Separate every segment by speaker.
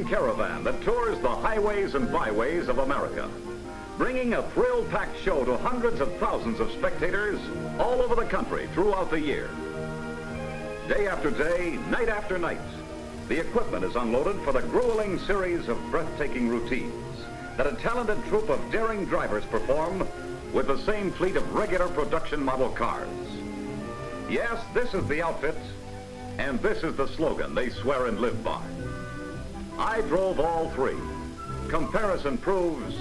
Speaker 1: racing caravan that tours the highways and byways of America, bringing a thrill-packed show to hundreds of thousands of spectators all over the country throughout the year. Day after day, night after night, the equipment is unloaded for the grueling series of breathtaking routines that a talented troupe of daring drivers perform with the same fleet of regular production model cars. Yes, this is the outfit, and this is the slogan they swear and live by. I drove all three. Comparison proves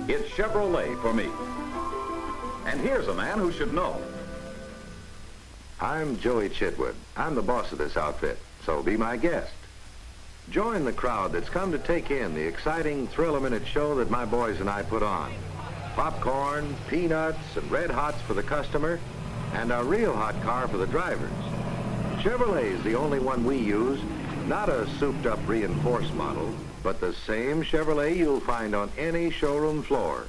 Speaker 1: it's Chevrolet for me. And here's a man who should know.
Speaker 2: I'm Joey Chitwood. I'm the boss of this outfit, so be my guest. Join the crowd that's come to take in the exciting thrill-a-minute show that my boys and I put on. Popcorn, peanuts, and red hots for the customer, and a real hot car for the drivers. Chevrolet is the only one we use, not a souped-up reinforced model, but the same Chevrolet you'll find on any showroom floor.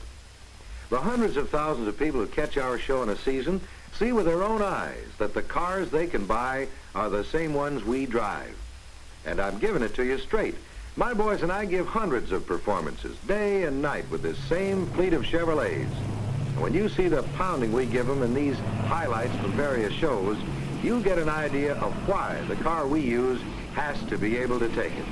Speaker 2: The hundreds of thousands of people who catch our show in a season see with their own eyes that the cars they can buy are the same ones we drive. And I'm giving it to you straight. My boys and I give hundreds of performances, day and night, with this same fleet of Chevrolets. And when you see the pounding we give them in these highlights from various shows, you'll get an idea of why the car we use has to be able to take it.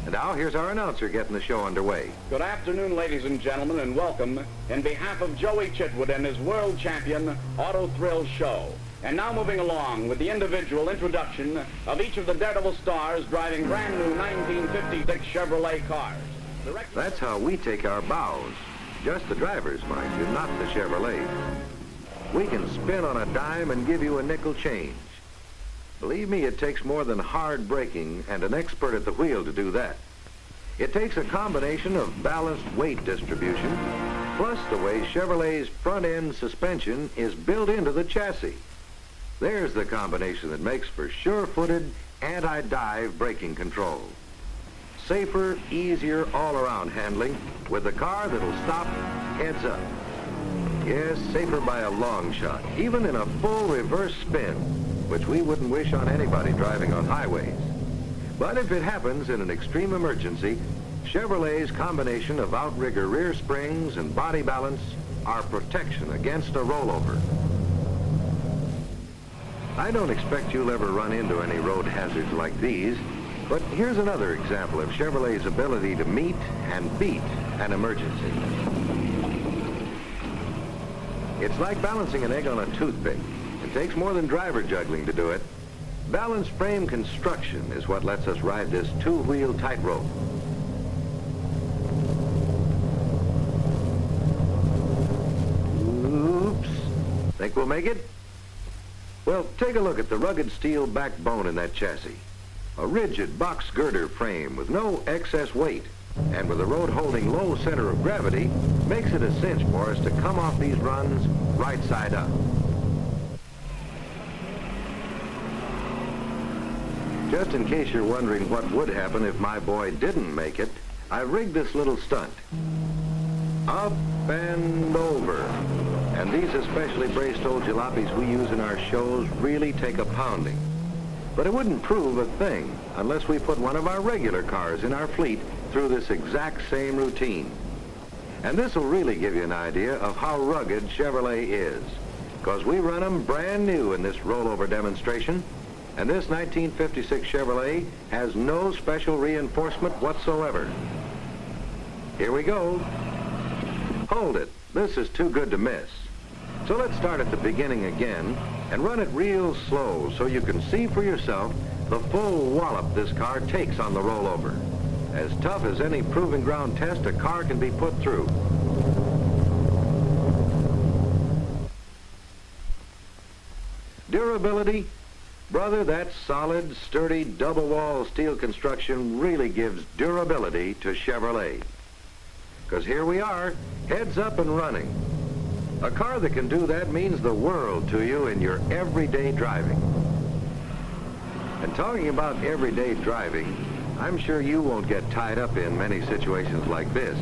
Speaker 2: And now, here's our announcer getting the show underway.
Speaker 3: Good afternoon, ladies and gentlemen, and welcome in behalf of Joey Chitwood and his world champion Auto Thrill Show. And now moving along with the individual introduction of each of the Daredevil stars driving brand new 1956 Chevrolet cars.
Speaker 2: That's how we take our bows. Just the drivers, mind you, not the Chevrolet. We can spin on a dime and give you a nickel change. Believe me, it takes more than hard braking and an expert at the wheel to do that. It takes a combination of balanced weight distribution, plus the way Chevrolet's front-end suspension is built into the chassis. There's the combination that makes for sure-footed, anti-dive braking control. Safer, easier all-around handling with a car that'll stop heads up. Yes, safer by a long shot, even in a full reverse spin, which we wouldn't wish on anybody driving on highways. But if it happens in an extreme emergency, Chevrolet's combination of outrigger rear springs and body balance are protection against a rollover. I don't expect you'll ever run into any road hazards like these, but here's another example of Chevrolet's ability to meet and beat an emergency. It's like balancing an egg on a toothpick. It takes more than driver juggling to do it. Balanced frame construction is what lets us ride this two-wheel tightrope. Oops. Think we'll make it? Well, take a look at the rugged steel backbone in that chassis. A rigid box girder frame with no excess weight, and with the road holding low center of gravity, makes it a cinch for us to come off these runs right side up. Just in case you're wondering what would happen if my boy didn't make it, I rigged this little stunt. Up and over. And these especially braced old jalopies we use in our shows really take a pounding. But it wouldn't prove a thing unless we put one of our regular cars in our fleet through this exact same routine. And this will really give you an idea of how rugged Chevrolet is, because we run them brand new in this rollover demonstration, and this 1956 Chevrolet has no special reinforcement whatsoever. Here we go. Hold it. This is too good to miss. So let's start at the beginning again and run it real slow so you can see for yourself the full wallop this car takes on the rollover. As tough as any proving ground test a car can be put through. Durability? Brother, that solid, sturdy, double-wall steel construction really gives durability to Chevrolet. Because here we are, heads up and running. A car that can do that means the world to you in your everyday driving. And talking about everyday driving, I'm sure you won't get tied up in many situations like this.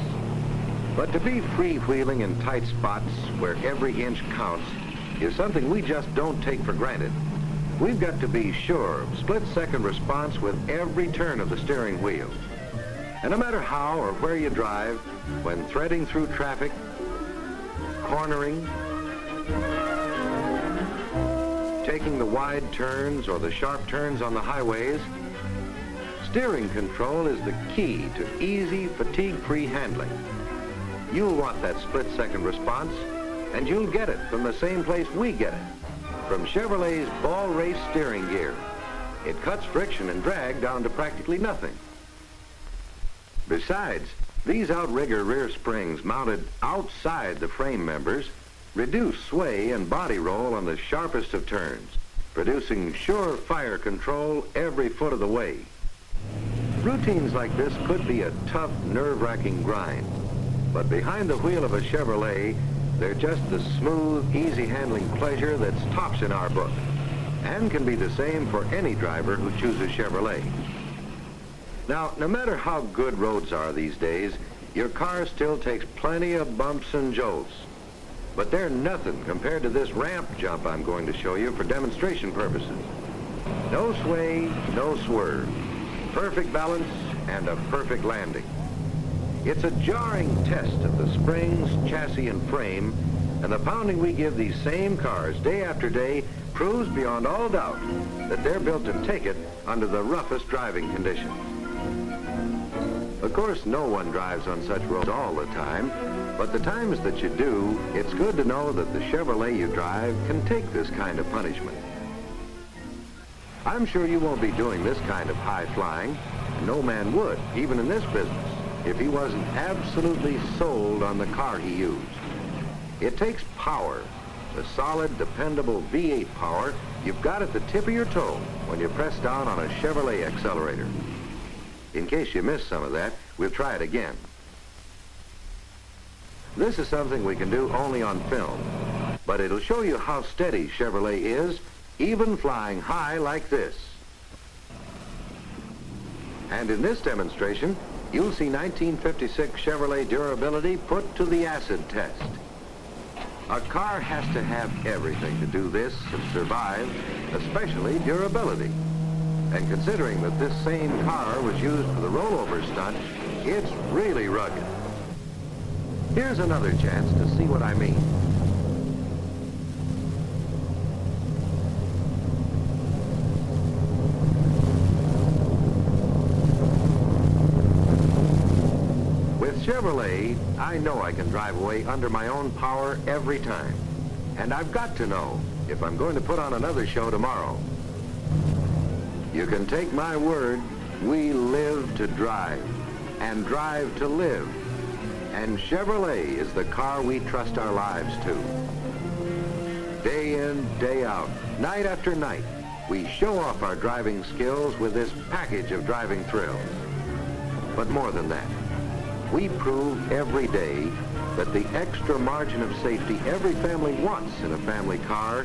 Speaker 2: But to be freewheeling in tight spots where every inch counts is something we just don't take for granted. We've got to be sure of split-second response with every turn of the steering wheel. And no matter how or where you drive, when threading through traffic, cornering, taking the wide turns or the sharp turns on the highways, steering control is the key to easy, fatigue-free handling. You'll want that split-second response, and you'll get it from the same place we get it, from Chevrolet's ball race steering gear. It cuts friction and drag down to practically nothing. Besides, these outrigger rear springs mounted outside the frame members reduce sway and body roll on the sharpest of turns, producing sure fire control every foot of the way. Routines like this could be a tough, nerve-wracking grind, but behind the wheel of a Chevrolet, they're just the smooth, easy-handling pleasure that's tops in our book, and can be the same for any driver who chooses Chevrolet. Now, no matter how good roads are these days, your car still takes plenty of bumps and jolts. But they're nothing compared to this ramp jump I'm going to show you for demonstration purposes. No sway, no swerve. Perfect balance and a perfect landing. It's a jarring test of the springs, chassis, and frame, and the pounding we give these same cars day after day proves beyond all doubt that they're built to take it under the roughest driving conditions. Of course, no one drives on such roads all the time, but the times that you do, it's good to know that the Chevrolet you drive can take this kind of punishment. I'm sure you won't be doing this kind of high flying. No man would, even in this business, if he wasn't absolutely sold on the car he used. It takes power, the solid, dependable V8 power you've got at the tip of your toe when you press down on a Chevrolet accelerator. In case you missed some of that, we'll try it again. This is something we can do only on film, but it'll show you how steady Chevrolet is, even flying high like this. And in this demonstration, you'll see 1956 Chevrolet durability put to the acid test. A car has to have everything to do this and survive, especially durability. And considering that this same car was used for the rollover stunt, it's really rugged. Here's another chance to see what I mean. With Chevrolet, I know I can drive away under my own power every time. And I've got to know if I'm going to put on another show tomorrow. You can take my word, we live to drive, and drive to live. And Chevrolet is the car we trust our lives to. Day in, day out, night after night, we show off our driving skills with this package of driving thrills. But more than that, we prove every day that the extra margin of safety every family wants in a family car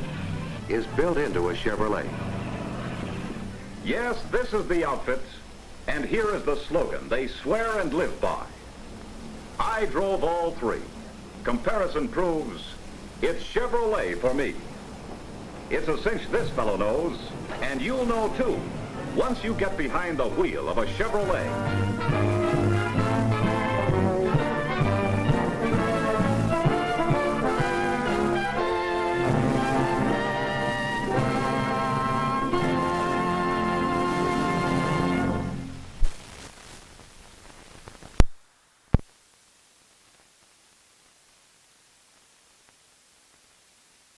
Speaker 2: is built into a Chevrolet.
Speaker 1: Yes, this is the outfit, and here is the slogan they swear and live by. I drove all three. Comparison proves it's Chevrolet for me. It's a cinch this fellow knows, and you'll know too, once you get behind the wheel of a Chevrolet.